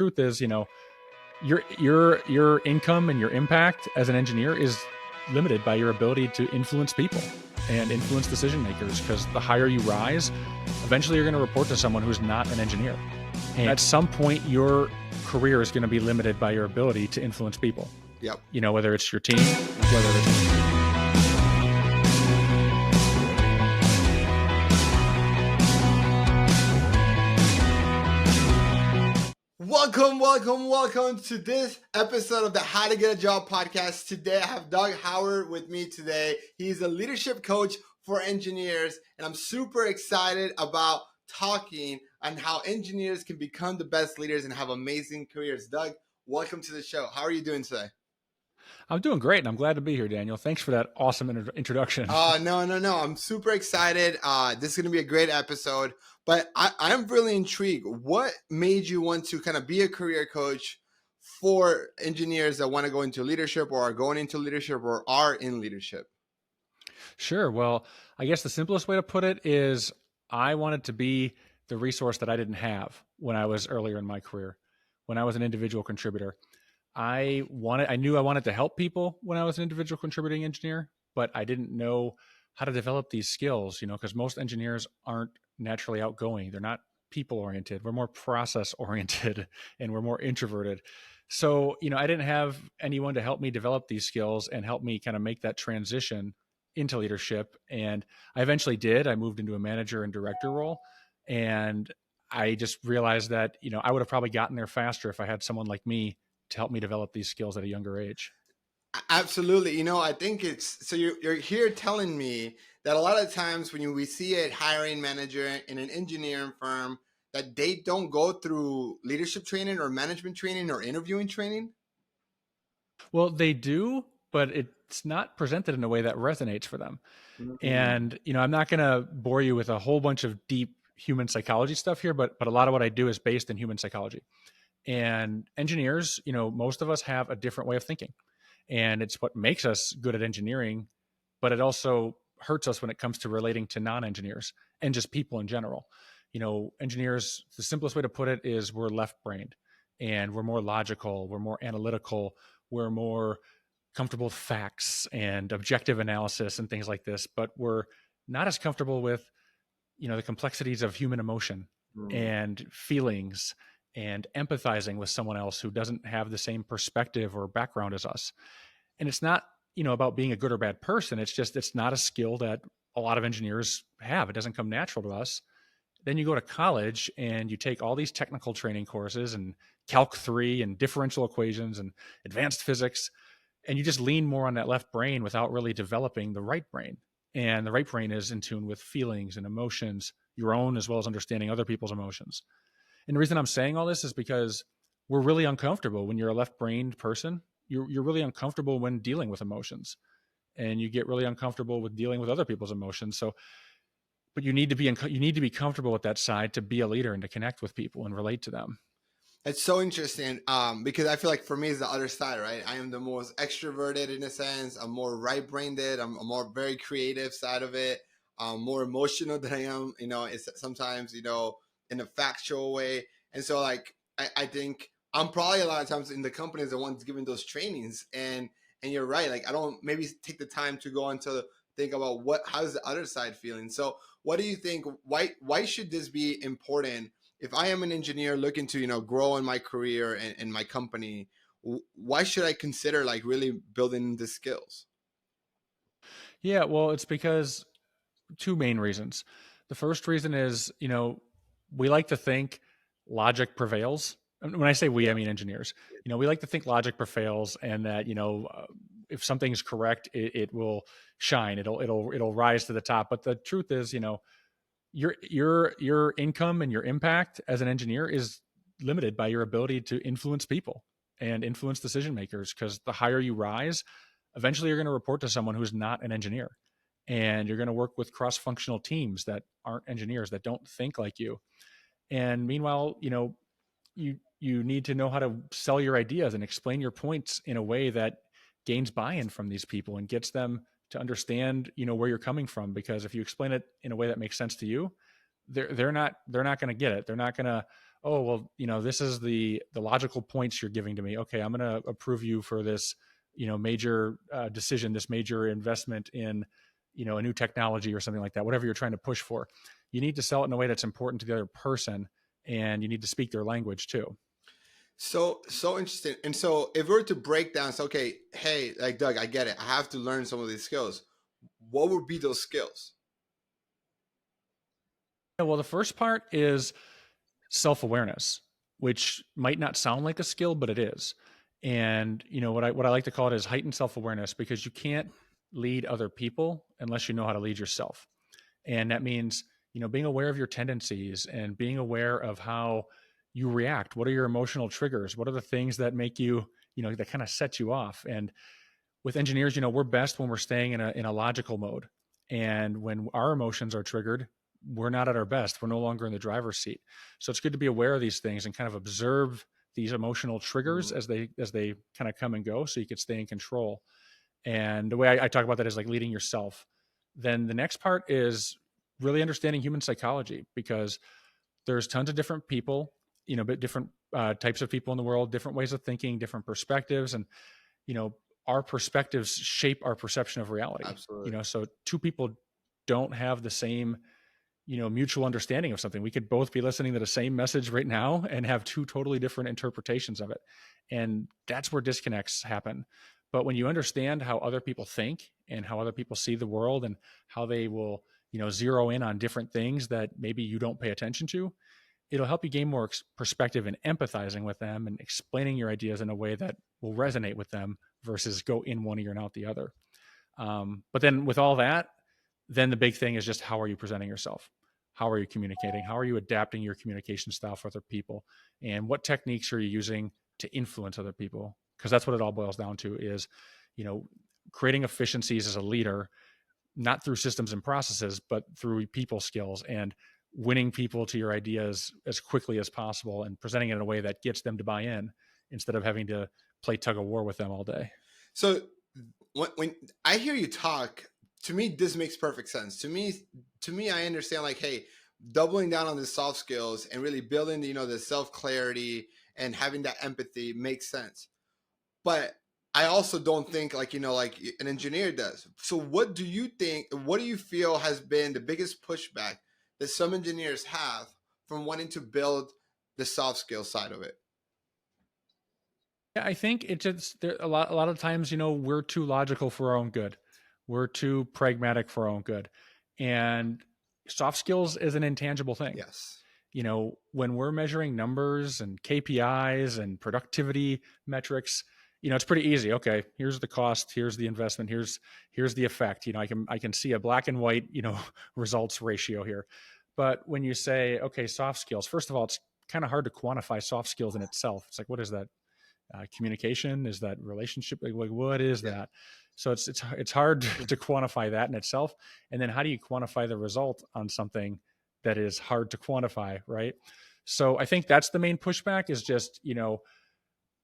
Truth is, your income and your impact as an engineer is limited by your ability to influence people and influence decision makers, because the higher you rise, eventually you're going to report to someone who's not an engineer. And at some point, your career is going to be limited by your ability to influence people. Yep. Whether it's your team, whether it's Welcome to this episode of the How to Get a Job podcast. Today I have Doug Howard with me today. He's a leadership coach for engineers, and I'm super excited about talking on how engineers can become the best leaders and have amazing careers. Doug, welcome to the show. How are you doing today? I'm doing great, and I'm glad to be here, Daniel. Thanks for that awesome introduction. No. I'm super excited. This is going to be a great episode, but I'm really intrigued. What made you want to kind of be a career coach for engineers that want to go into leadership or are going into leadership or are in leadership? Sure. Well, I guess the simplest way to put it is I wanted to be the resource that I didn't have when I was earlier in my career. When I was an individual contributor, I knew I wanted to help people when I was an individual contributing engineer, but I didn't know how to develop these skills, because most engineers aren't naturally outgoing. They're not people oriented. We're more process oriented and we're more introverted. So, I didn't have anyone to help me develop these skills and help me kind of make that transition into leadership. And I eventually did. I moved into a manager and director role. And I just realized that, I would have probably gotten there faster if I had someone like me to help me develop these skills at a younger age. Absolutely. I think it's so you're here telling me that a lot of times when we see a hiring manager in an engineering firm, that they don't go through leadership training or management training or interviewing training. Well, they do, but it's not presented in a way that resonates for them. And, I'm not going to bore you with a whole bunch of deep human psychology stuff here, but a lot of what I do is based in human psychology. And engineers, most of us have a different way of thinking. And it's what makes us good at engineering, but it also hurts us when it comes to relating to non-engineers and just people in general. Engineers, the simplest way to put it is we're left-brained and we're more logical, we're more analytical, we're more comfortable with facts and objective analysis and things like this, but we're not as comfortable with, the complexities of human emotion and feelings and empathizing with someone else who doesn't have the same perspective or background as us. And it's not, about being a good or bad person. It's just, it's not a skill that a lot of engineers have. It doesn't come natural to us. Then you go to college and you take all these technical training courses and Calc 3 and differential equations and advanced physics, and you just lean more on that left brain without really developing the right brain. And the right brain is in tune with feelings and emotions, your own as well as understanding other people's emotions. And the reason I'm saying all this is because we're really uncomfortable when you're a left-brained person. You're really uncomfortable when dealing with emotions, and you get really uncomfortable with dealing with other people's emotions. So, but you need to be comfortable with that side to be a leader and to connect with people and relate to them. It's so interesting because I feel like for me it's the other side, right? I am the most extroverted in a sense. I'm more right-brained. I'm a more very creative side of it. I'm more emotional than I am, it's sometimes, in a factual way. And so like, I think I'm probably a lot of times in the companies the ones giving those trainings. And you're right. Like I don't maybe take the time to go into think about how's the other side feeling. So what do you think? Why should this be important? If I am an engineer looking to, grow in my career and my company, why should I consider like really building the skills? Yeah, well, it's because two main reasons. The first reason is, we like to think logic prevails. And when I say we, I mean engineers. We like to think logic prevails, and that if something's correct, it will shine. It'll rise to the top. But the truth is, your income and your impact as an engineer is limited by your ability to influence people and influence decision makers, because the higher you rise, eventually you're going to report to someone who's not an engineer, and you're going to work with cross-functional teams that aren't engineers, that don't think like you. And meanwhile, you need to know how to sell your ideas and explain your points in a way that gains buy-in from these people and gets them to understand, where you're coming from. Because if you explain it in a way that makes sense to you, they're not going to get it. They're not going to oh, well, this is the logical points you're giving to me. Okay, I'm going to approve you for this, major decision, this major investment in, a new technology or something like that, whatever you're trying to push for. You need to sell it in a way that's important to the other person, and you need to speak their language too. So interesting. And so if we were to break down, so okay, hey, like Doug, I get it. I have to learn some of these skills. What would be those skills? Yeah, well, the first part is self-awareness, which might not sound like a skill, but it is. And what I like to call it is heightened self-awareness, because you can't lead other people unless you know how to lead yourself. And that means, being aware of your tendencies and being aware of how you react. What are your emotional triggers? What are the things that make you, that kind of set you off? And with engineers, we're best when we're staying in a logical mode. And when our emotions are triggered, we're not at our best. We're no longer in the driver's seat. So it's good to be aware of these things and kind of observe these emotional triggers Mhm. as they kind of come and go, so you can stay in control. And the way I talk about that is like leading yourself. Then the next part is really understanding human psychology, because there's tons of different people, but different types of people in the world, different ways of thinking, different perspectives. And you know our perspectives shape our perception of reality. Absolutely. So two people don't have the same mutual understanding of something. We could both be listening to the same message right now and have two totally different interpretations of it, and that's where disconnects happen. But when you understand how other people think and how other people see the world, and how they will zero in on different things that maybe you don't pay attention to, it'll help you gain more perspective and empathizing with them and explaining your ideas in a way that will resonate with them versus go in one ear and out the other. But then with all that, then the big thing is just how are you presenting yourself? How are you communicating? How are you adapting your communication style for other people? And what techniques are you using to influence other people? Because that's what it all boils down to is, you know, creating efficiencies as a leader, not through systems and processes, but through people skills and winning people to your ideas as quickly as possible and presenting it in a way that gets them to buy in instead of having to play tug of war with them all day. So when I hear you talk, to me this makes perfect sense. To me, I understand like, hey, doubling down on the soft skills and really building, the self clarity and having that empathy makes sense. But I also don't think like, like an engineer does. So what do you think? What do you feel has been the biggest pushback that some engineers have from wanting to build the soft skill side of it? Yeah, I think it just a lot of times, we're too logical for our own good. We're too pragmatic for our own good. And soft skills is an intangible thing. Yes. When we're measuring numbers and KPIs and productivity metrics, it's pretty easy. Okay, here's the cost, here's the investment, here's the effect. I can see a black and white, results ratio here. But when you say, okay, soft skills, first of all, it's kind of hard to quantify soft skills in itself. It's like, what is that? Communication? Is that relationship? Like what is Yeah. that? So it's hard to quantify that in itself. And then how do you quantify the result on something that is hard to quantify, right? So I think that's the main pushback is just,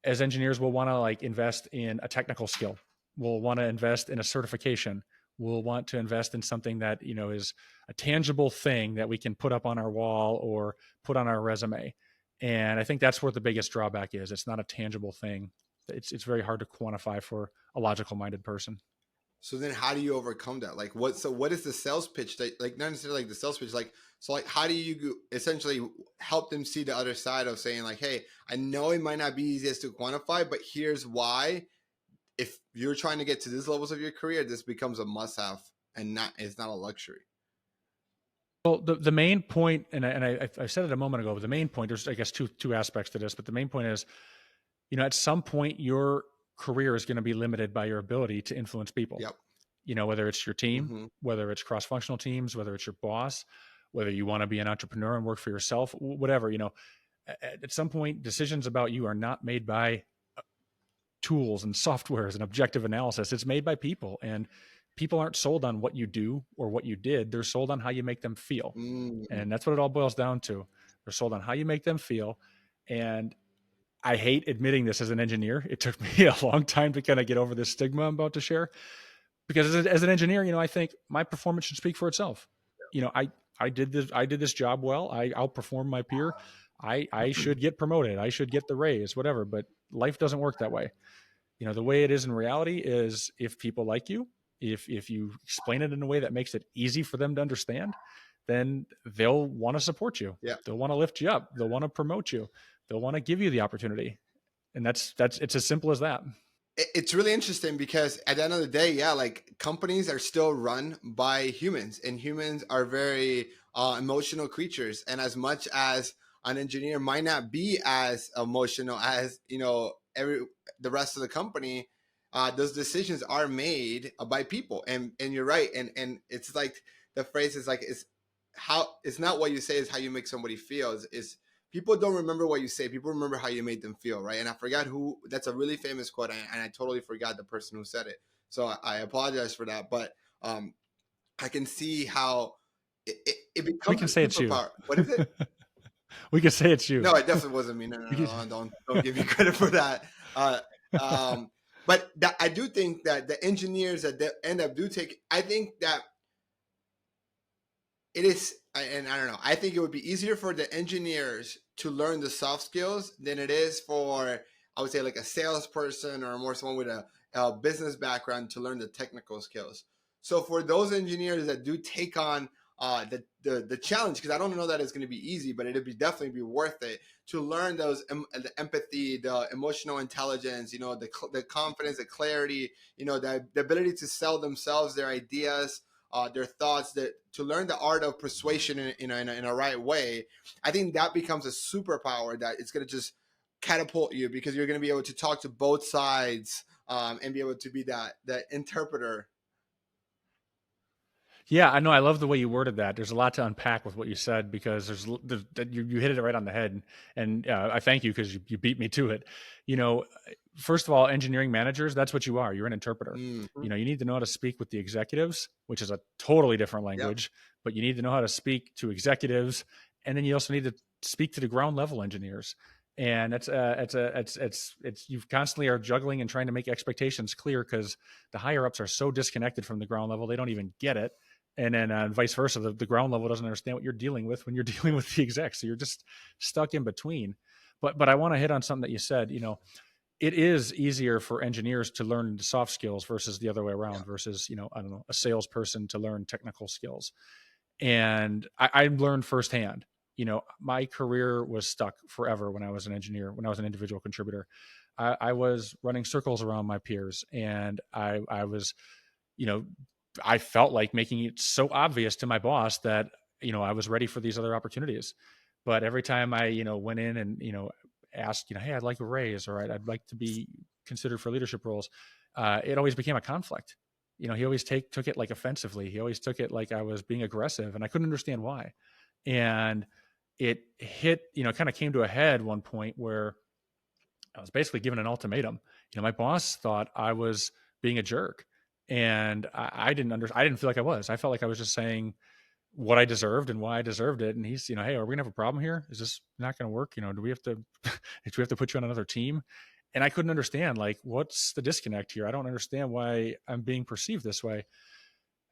as engineers, we'll want to like invest in a technical skill. We'll want to invest in a certification. We'll want to invest in something that, is a tangible thing that we can put up on our wall or put on our resume. And I think that's where the biggest drawback is. It's not a tangible thing. It's very hard to quantify for a logical minded person. So then how do you overcome that? Like what is the sales pitch that, like, not necessarily like the sales pitch, like, so like how do you essentially help them see the other side of saying like, hey, I know it might not be easiest to quantify, but here's why. If you're trying to get to these levels of your career, this becomes a must have and not it's not a luxury. Well, the main point, and I said it a moment ago, but the main point, there's I guess two aspects to this, but the main point is, at some point your career is going to be limited by your ability to influence people. Yep. Whether it's your team, Mm-hmm. whether it's cross-functional teams, whether it's your boss, whether you want to be an entrepreneur and work for yourself, whatever, at some point decisions about you are not made by tools and softwares and objective analysis. It's made by people, and people aren't sold on what you do or what you did. They're sold on how you make them feel. Mm. And that's what it all boils down to. They're sold on how you make them feel. And I hate admitting this as an engineer. It took me a long time to kind of get over this stigma I'm about to share, because as an engineer, I think my performance should speak for itself. I did this job well. I outperformed my peer. I should get promoted, I should get the raise, whatever. But life doesn't work that way. The way it is in reality is, if people like you, if you explain it in a way that makes it easy for them to understand, then they'll want to support you. Yeah. They'll want to lift you up. They'll want to promote you. They'll want to give you the opportunity. And that's it's as simple as that. It's really interesting because at the end of the day, yeah, like companies are still run by humans, and humans are very emotional creatures. And as much as an engineer might not be as emotional as every the rest of the company, those decisions are made by people. And you're right, and it's like the phrase is like, it's not what you say, is how you make somebody feel. Is People don't remember what you say. People remember how you made them feel, right? And I forgot who. That's a really famous quote, and I totally forgot the person who said it. So I apologize for that. But I can see how it We becomes can a say it's you. superpower. What is it? We can say it's you. No, it definitely wasn't me. No, no, no, no, don't give me credit for that. Uh, um, but I do think that the engineers that end up do take. I think that it is, and I don't know, I think it would be easier for the engineers to learn the soft skills than it is for, I would say, like a salesperson or more someone with a business background to learn the technical skills. So for those engineers that do take on the challenge, because I don't know that it's going to be easy, but it'd be definitely be worth it to learn those the empathy, the emotional intelligence, the confidence, the clarity, the ability to sell themselves, their ideas, their thoughts, that to learn the art of persuasion in a right way. I think that becomes a superpower that it's going to just catapult you, because you're going to be able to talk to both sides, and be able to be that interpreter. Yeah, I know. I love the way you worded that. There's a lot to unpack with what you said, because you hit it right on the head, and I thank you, because you beat me to it. You know, First of all, engineering managers, that's what you are. You're an interpreter. Mm-hmm. You need to know how to speak with the executives, which is a totally different Yep. language, but you need to know how to speak to executives, and then you also need to speak to the ground level engineers. And it's you constantly are juggling and trying to make expectations clear, because the higher ups are so disconnected from the ground level, they don't even get it. And then vice versa, the ground level doesn't understand what you're dealing with when you're dealing with the execs, so you're just stuck in between. But I want to hit on something that you said. It is easier for engineers to learn soft skills versus the other way around, Yep. versus I don't know, a salesperson to learn technical skills. And I learned firsthand. My career was stuck forever when I was an engineer, when I was an individual contributor. I was running circles around my peers, and I was, you know, I felt like making it so obvious to my boss that I was ready for these other opportunities. But every time I went in and asked, hey, I'd like a raise, or I'd like to be considered for leadership roles, it always became a conflict. He always took it like offensively. He always took it like I was being aggressive, and I couldn't understand why. And it hit, kind of came to a head one point where I was basically given an ultimatum. My boss thought I was being a jerk, and I didn't feel like I was. I felt like I was just saying what I deserved and why I deserved it. And he's, hey, are we gonna have a problem here? Is this not gonna work? Do we have to do we have to put you on another team? And I couldn't understand, like, what's the disconnect here? I don't understand why I'm being perceived this way.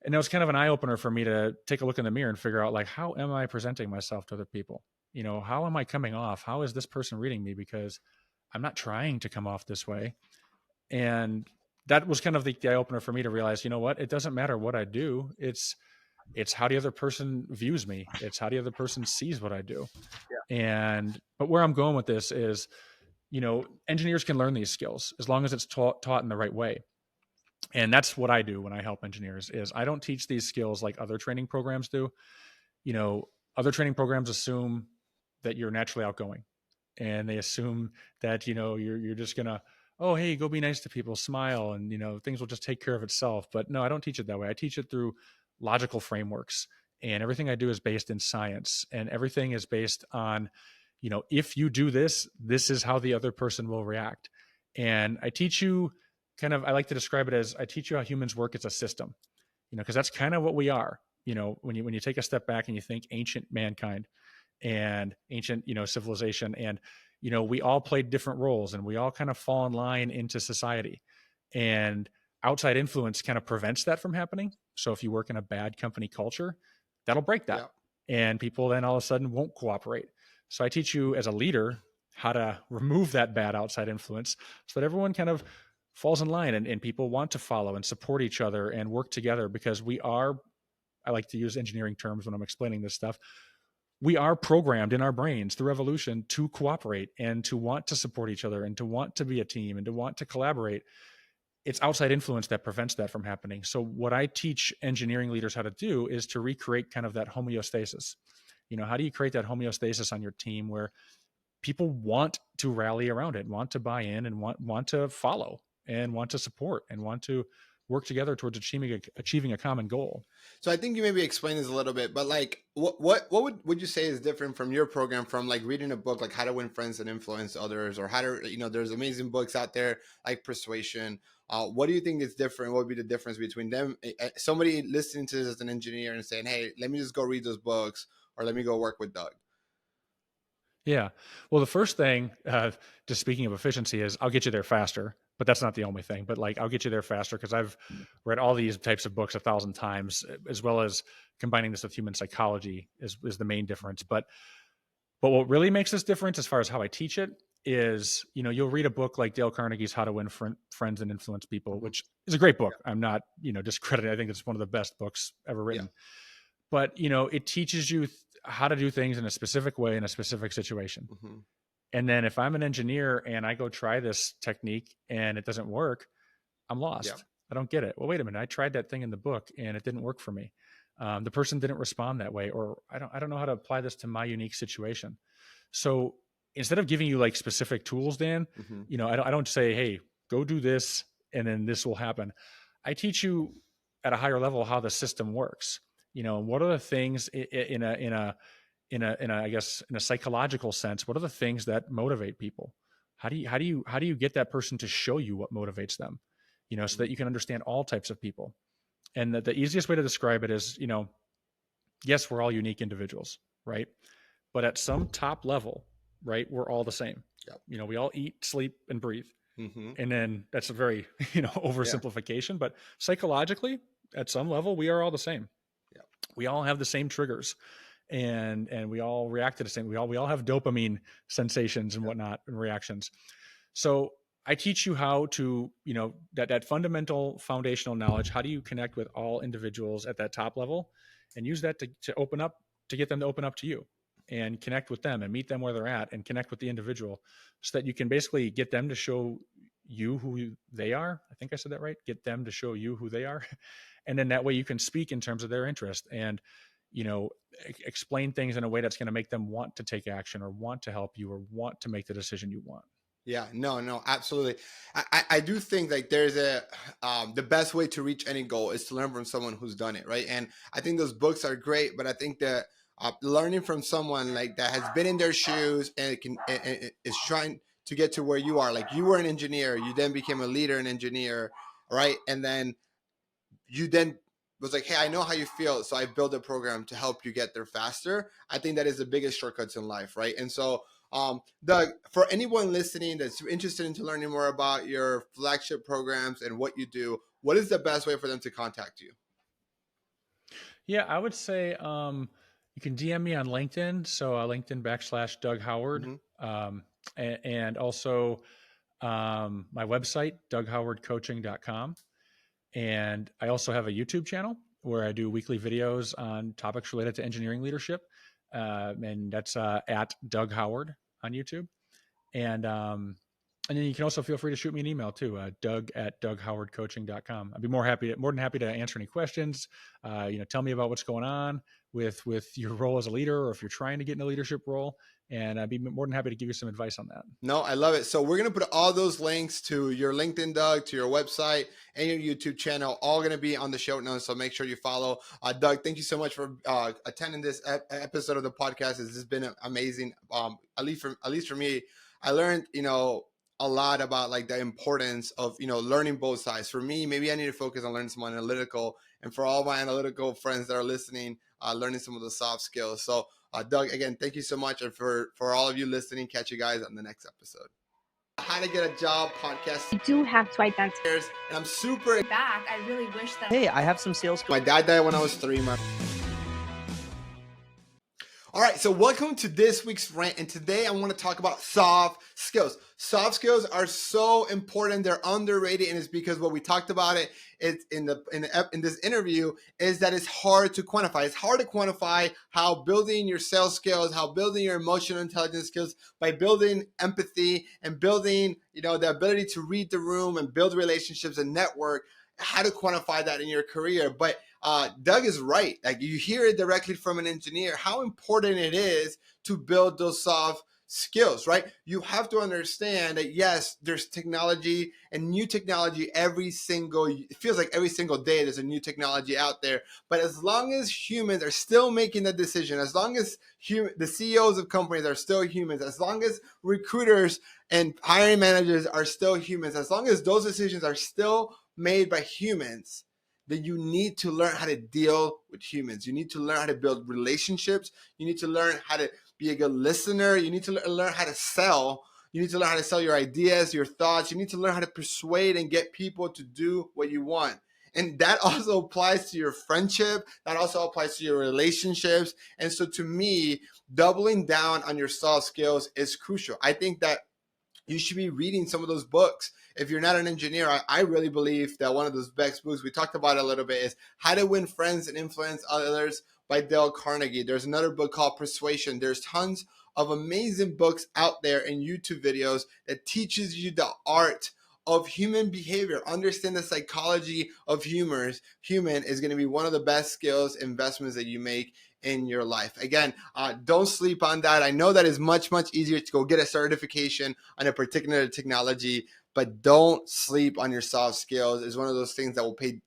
And it was kind of an eye opener for me to take a look in the mirror and figure out, like, how am I presenting myself to other people? How am I coming off? How is this person reading me? Because I'm not trying to come off this way. And that was kind of the eye opener for me to realize, what? It doesn't matter what I do. It's how the other person views me. It's how the other person sees what I do. But where I'm going with this is, engineers can learn these skills as long as it's taught in the right way. And that's what I do when I help engineers. Is I don't teach these skills like other training programs do. you know, Other training programs assume that you're naturally outgoing, and they assume that you're just gonna, oh, hey, go be nice to people, smile, and things will just take care of itself. But no, I don't teach it that way. I teach it through logical frameworks, and everything I do is based in science, and everything is based on, if you do this, this is how the other person will react. And I teach you, I like to describe it as, I teach you how humans work as a system, because that's kind of what we are. When you take a step back and you think ancient mankind and ancient civilization, and we all played different roles, and we all kind of fall in line into society, and outside influence kind of prevents that from happening. So if you work in a bad company culture, that'll break that, Yep. and people then all of a sudden won't cooperate. So I teach you as a leader how to remove that bad outside influence so that everyone kind of falls in line, and people want to follow and support each other and work together, because we are, I like to use engineering terms when I'm explaining this stuff, we are programmed in our brains through evolution to cooperate and to want to support each other and to want to be a team and to want to collaborate. It's outside influence that prevents that from happening. So what I teach engineering leaders how to do is to recreate kind of that homeostasis. How do you create that homeostasis on your team where people want to rally around it, want to buy in, and want to follow and want to support and want to work together towards achieving a common goal? So I think you maybe explain this a little bit, but like, what would you say is different from your program from like reading a book like How to Win Friends and Influence Others, or how to, there's amazing books out there like Persuasion. What do you think is different? What would be the difference between them? Somebody listening to this as an engineer and saying, "Hey, let me just go read those books, or let me go work with Doug." Yeah. Well, the first thing, just speaking of efficiency, is I'll get you there faster, but that's not the only thing. But like, I'll get you there faster because I've read all these types of books 1,000 times, as well as combining this with human psychology is the main difference. But what really makes this difference, as far as how I teach it, is you'll read a book like Dale Carnegie's How to Win Friends and Influence People, Mm-hmm. which is a great book. Yeah. I'm not discrediting. I think it's one of the best books ever Yeah. written. But it teaches you how to do things in a specific way in a specific situation. Mm-hmm. And then if I'm an engineer and I go try this technique and it doesn't work, I'm Yeah. lost. I don't get it. Well, wait a minute. I tried that thing in the book and it didn't work for me. The person didn't respond that way, or I don't know how to apply this to my unique situation. So instead of giving you like specific tools, Dan, Mm-hmm. I don't say, hey, go do this and then this will happen. I teach you at a higher level how the system works. What are the things I guess in a psychological sense, what are the things that motivate people? How do you get that person to show you what motivates them? So that you can understand all types of people. And the easiest way to describe it is, yes, we're all unique individuals, right? But at some top level, right, we're all the same. Yeah. We all eat, sleep, and breathe. Mm-hmm. And then that's a very, Yeah. oversimplification, but psychologically, at some level, we are all the same. Yeah. We all have the same triggers, and we all react to the same. We all have dopamine sensations and Yeah. whatnot and reactions. So I teach you how to, that fundamental foundational knowledge. How do you connect with all individuals at that top level and use that to open up, to get them to open up to you and connect with them and meet them where they're at and connect with the individual, so that you can basically get them to show you who they are. I think I said that right. Get them to show you who they are. And then that way you can speak in terms of their interest and, explain things in a way that's going to make them want to take action or want to help you or want to make the decision you want. Yeah, no, absolutely. I do think like there's the best way to reach any goal is to learn from someone who's done it, right? And I think those books are great, but I think that learning from someone like that has been in their shoes and is trying to get to where you are. Like you were an engineer, you then became a leader and engineer, right? And then you then was like, hey, I know how you feel, so I built a program to help you get there faster. I think that is the biggest shortcuts in life, right? And so Doug, for anyone listening that's interested in learning more about your flagship programs and what you do, what is the best way for them to contact you? Yeah, I would say you can DM me on LinkedIn. So LinkedIn / Doug Howard. Mm-hmm. And also my website, DougHowardCoaching.com. And I also have a YouTube channel where I do weekly videos on topics related to engineering leadership. And that's at Doug Howard on YouTube. And then you can also feel free to shoot me an email too, Doug@DougHowardCoaching.com. I'd be more than happy to answer any questions. Tell me about what's going on with your role as a leader, or if you're trying to get in a leadership role, and I'd be more than happy to give you some advice on that. No, I love it. So we're going to put all those links to your LinkedIn, Doug, to your website and your YouTube channel, all going to be on the show notes. So make sure you follow. Doug, thank you so much for attending this episode of the podcast. This has been amazing. At least for me, I learned, a lot about like the importance of, learning both sides. For me, maybe I need to focus on learning some analytical, and for all my analytical friends that are listening, learning some of the soft skills. So Doug, again, thank you so much. And for all of you listening, catch you guys on the next episode. How to Get a Job podcast. You do have to identify. And I'm super back. I really wish that. Hey, I have some sales. My dad died when I was 3. All right, so welcome to this week's rant, and today I want to talk about soft skills. Soft skills are so important; they're underrated, and it's because what we talked about it's in this interview is that it's hard to quantify. It's hard to quantify how building your sales skills, how building your emotional intelligence skills by building empathy and building the ability to read the room and build relationships and network. How to quantify that in your career, but Doug is right. Like you hear it directly from an engineer, how important it is to build those soft skills, right? You have to understand that yes, there's technology and new technology it feels like every single day there's a new technology out there. But as long as humans are still making the decision, as long as the CEOs of companies are still humans, as long as recruiters and hiring managers are still humans, as long as those decisions are still made by humans, then you need to learn how to deal with humans. You need to learn how to build relationships. You need to learn how to be a good listener. You need to learn how to sell. You need to learn how to sell your ideas, your thoughts. You need to learn how to persuade and get people to do what you want. And that also applies to your friendship. That also applies to your relationships. And so to me, doubling down on your soft skills is crucial. I think that you should be reading some of those books. If you're not an engineer, I really believe that one of those best books we talked about a little bit is How to Win Friends and Influence Others by Dale Carnegie. There's another book called Persuasion. There's tons of amazing books out there and YouTube videos that teaches you the art of human behavior. Understand the psychology of human is going to be one of the best skills investments that you make in your life. Again, don't sleep on that. I know that is much, much easier to go get a certification on a particular technology, but don't sleep on your soft skills. It's one of those things that will pay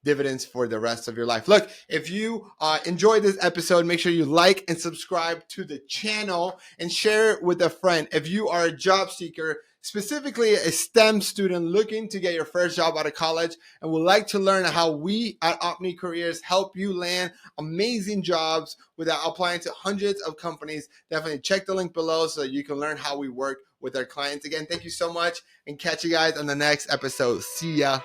dividends for the rest of your life. Look, if you enjoyed this episode, make sure you like and subscribe to the channel and share it with a friend. If you are a job seeker, specifically a STEM student looking to get your first job out of college and would like to learn how we at Opni Careers help you land amazing jobs without applying to hundreds of companies, definitely check the link below so that you can learn how we work with our clients. Again, thank you so much and catch you guys on the next episode. See ya.